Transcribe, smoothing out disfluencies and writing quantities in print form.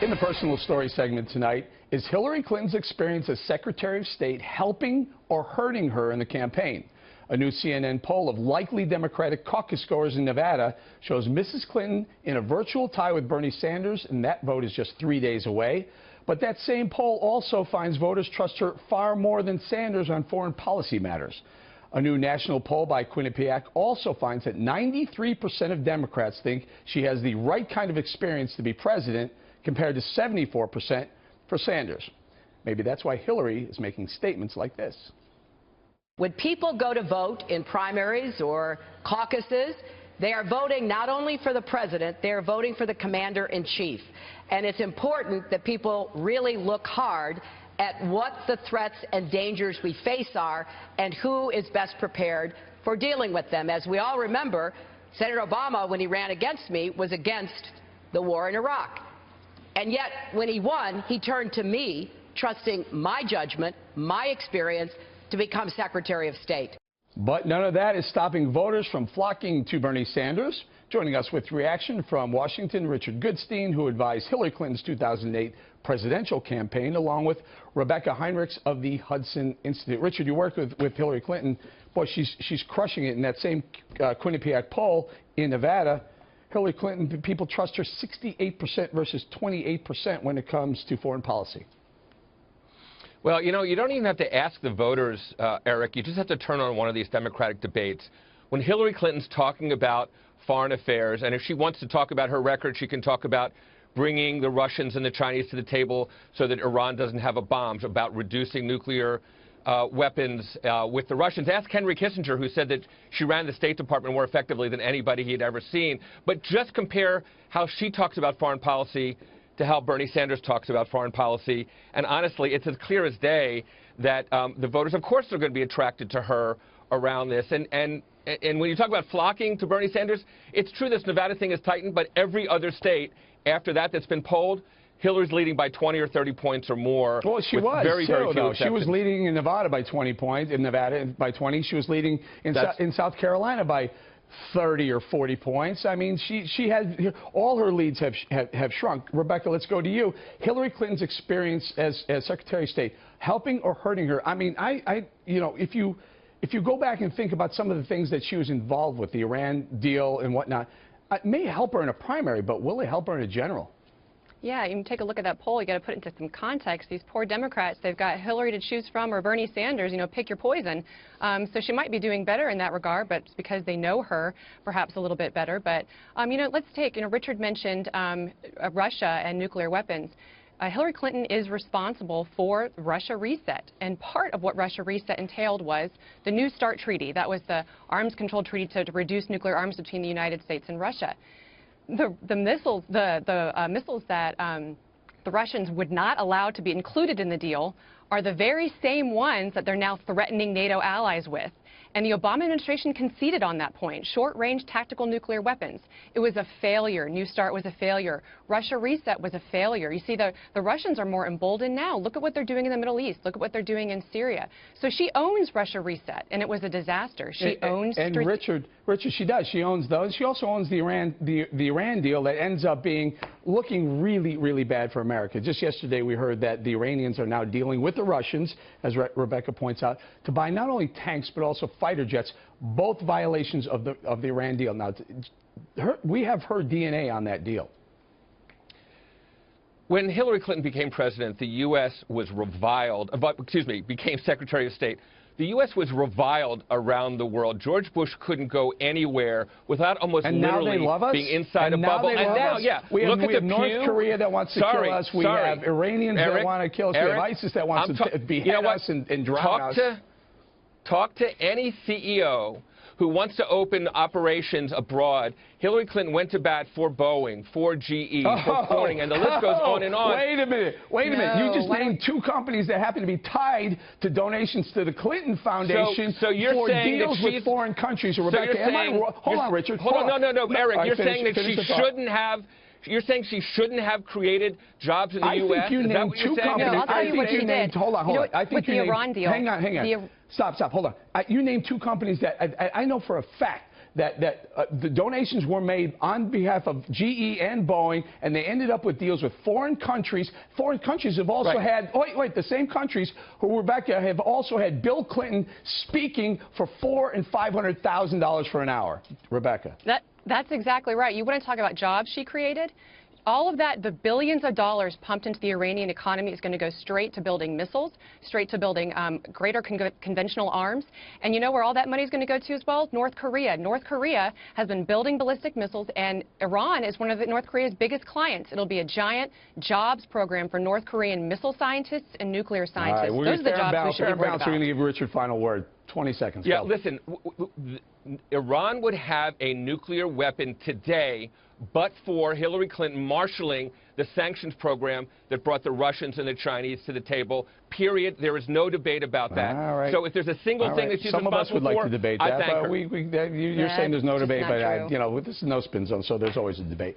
In the personal story segment tonight, is Hillary Clinton's experience as Secretary of State helping or hurting her in the campaign? A new CNN poll of likely Democratic caucus goers in Nevada shows Mrs. Clinton in a virtual tie with Bernie Sanders, and that vote is just 3 days away. But that same poll also finds voters trust her far more than Sanders on foreign policy matters. A new national poll by Quinnipiac also finds that 93% of Democrats think she has the right kind of experience to be president, compared to 74% for Sanders. Maybe that's why Hillary is making statements like this. When people go to vote in primaries or caucuses, they are voting not only for the president, they are voting for the commander-in-chief. And it's important that people really look hard at what the threats and dangers we face are and who is best prepared for dealing with them. As we all remember, Senator Obama, when he ran against me, was against the war in Iraq. And yet, when he won, he turned to me, trusting my judgment, my experience, to become Secretary of State. But none of that is stopping voters from flocking to Bernie Sanders. Joining us with reaction from Washington, Richard Goodstein, who advised Hillary Clinton's 2008 presidential campaign, along with Rebecca Heinrichs of the Hudson Institute. Richard, you worked with Hillary Clinton. Boy, she's crushing it in that same Quinnipiac poll in Nevada. Hillary Clinton, people trust her 68% versus 28% when it comes to foreign policy. Well, you know, you don't even have to ask the voters, Eric. You just have to turn on one of these Democratic debates. When Hillary Clinton's talking about foreign affairs, and if she wants to talk about her record, she can talk about bringing the Russians and the Chinese to the table so that Iran doesn't have a bomb, about reducing nuclear weapons with the Russians. Ask Henry Kissinger, who said that she ran the State Department more effectively than anybody he had ever seen. But just compare how she talks about foreign policy to how Bernie Sanders talks about foreign policy. And honestly, it's as clear as day that the voters, of course, are going to be attracted to her around this. And when you talk about flocking to Bernie Sanders, it's true this Nevada thing is tightened, but every other state after that that's been polled, Hillary's leading by 20 or 30 points or more. Well, she was, very few exceptions. She was leading in Nevada by 20 points, in Nevada by 20. She was leading in South Carolina by 30 or 40 points. I mean, she had, all her leads have shrunk. Rebecca, let's go to you. Hillary Clinton's experience as Secretary of State, helping or hurting her? I mean, you know, if you go back and think about some of the things that she was involved with, the Iran deal and whatnot, it may help her in a primary, but will it help her in a general? Yeah, you can take a look at that poll. You got to put it into some context. These poor Democrats, they've got Hillary to choose from or Bernie Sanders. You know, pick your poison. So she might be doing better in that regard, but it's because they know her perhaps a little bit better. But you know, let's take. You know, Richard mentioned Russia and nuclear weapons. Hillary Clinton is responsible for Russia reset, and part of what Russia reset entailed was the New START treaty. That was the arms control treaty to reduce nuclear arms between the United States and Russia. The missiles that the Russians would not allow to be included in the deal are the very same ones that they're now threatening NATO allies with. And the Obama administration conceded on that point. Short-range tactical nuclear weapons. It was a failure. New START was a failure. Russia reset was a failure. You see, the Russians are more emboldened now. Look at what they're doing in the Middle East. Look at what they're doing in Syria. So she owns Russia reset, and it was a disaster. She owns... And Richard, she does. She owns those. She also owns the Iran deal that ends up looking really, really bad for America. Just yesterday, we heard that the Iranians are now dealing with the Russians, as Rebecca points out, to buy not only tanks, but also fighter jets, both violations of the Iran deal. Now, we have her DNA on that deal. When Hillary Clinton became president, the U.S. was reviled, became Secretary of State. The U.S. was reviled around the world. George Bush couldn't go anywhere without almost literally being inside a bubble. And now, yeah, we have North Korea that wants to kill us. We have Iranians that want to kill us. We have ISIS that wants to behead us and drown us. Talk to any CEO who wants to open operations abroad. Hillary Clinton went to bat for Boeing, for GE, for Corning, and the list goes on and on. Wait a minute. You just named two companies that happen to be tied to donations to the Clinton Foundation so you're for saying deals that with foreign countries. Rebecca, hold on, Richard. Hold on, no, Eric. You're saying that she shouldn't have... You're saying she shouldn't have created jobs in the U.S.? I think you named two companies. No, I'll tell you what she did. Hold on. I think with the Iran deal. Hang on. Stop. Hold on. You named two companies that I know for a fact that the donations were made on behalf of GE and Boeing, and they ended up with deals with foreign countries. Foreign countries have also had, the same countries who were back there have also had Bill Clinton speaking for $400,000 and $500,000 for an hour. Rebecca. That's exactly right. You want to talk about jobs she created? All of that, the billions of dollars pumped into the Iranian economy is going to go straight to building missiles, straight to building greater conventional arms. And you know where all that money is going to go to as well? North Korea. North Korea has been building ballistic missiles, and Iran is one of North Korea's biggest clients. It'll be a giant jobs program for North Korean missile scientists and nuclear scientists. All right, those are the jobs we should be worried about. We're going to give Richard final word. 20 seconds. Yeah, go. listen, Iran would have a nuclear weapon today but for Hillary Clinton marshaling the sanctions program that brought the Russians and the Chinese to the table. Period. There is no debate about that. All right. So if there's a single thing that she's Some of us would like to debate that, but you're saying there's no debate, but not true. this is No Spin Zone, so there's always a debate.